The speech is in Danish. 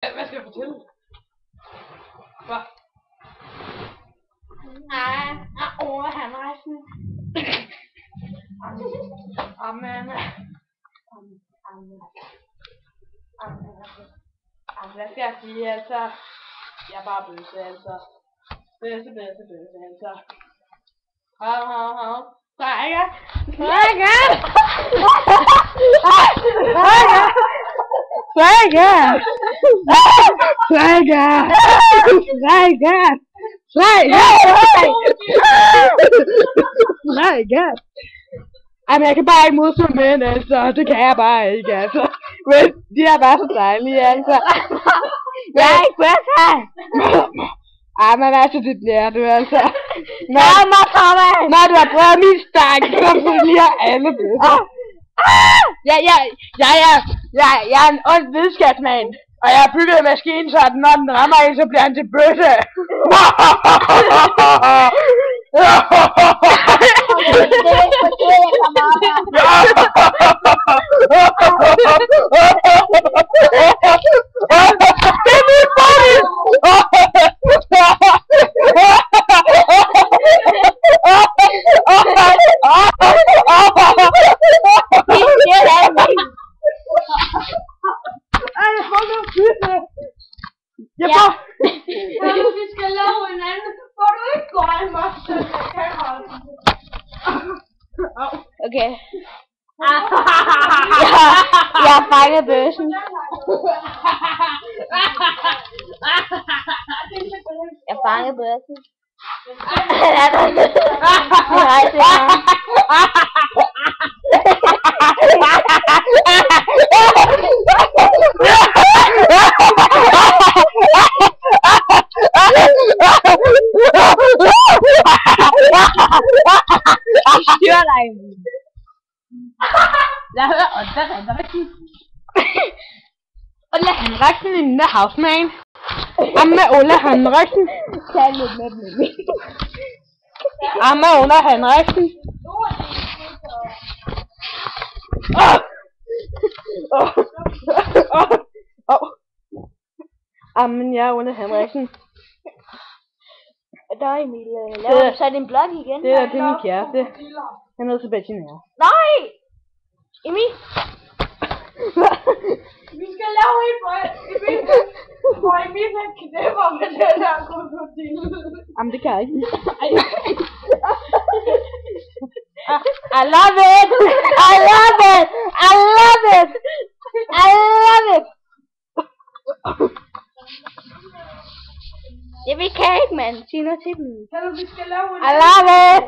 Hvad skal jeg fortælle? Hvad? Nej, han rejsen. Amen. Hvad skal jeg sige, altså? Jeg er bare bøsse, altså. Bøsse, altså. Hav. Frække! Jamen, jeg kan bare ikke modstå mænd, altså. Det kan jeg bare ikke, altså. Men de er bare så dejlige, altså. Jeg er ikke bøsse. Men altså, det bliver du, altså. Når du har prøvet min stang, så får du lige alle bøsser. Jeg er en ond videnskabsmand. Og jeg har bygget en maskine, så at når den rammer en, så bliver han til bøsse. Vi skal lave en anden, hvor du ikke går i mig. Okay. Jeg har fanget bøssen. Jeg fangede bøssen. Styr dig. Jeg hører ånderækken. Olle Henriksen in the house, man. I'm Olle Henriksen. Tag lidt med dem. I'm Olle Henriksen. Jamen, jeg er Olle Henriksen. Der Emil, laver du så din blog igen? Det er min kæreste. Han hedder Sebastian her. Nej! Emil! Vi skal lave en hvor Emil han knæpper med den her krokodil. Jamen, det kan jeg ikke. I love it! I love it! I love it! I love it! Det vi kan ikke, mand. Sig noget til dem. I love it!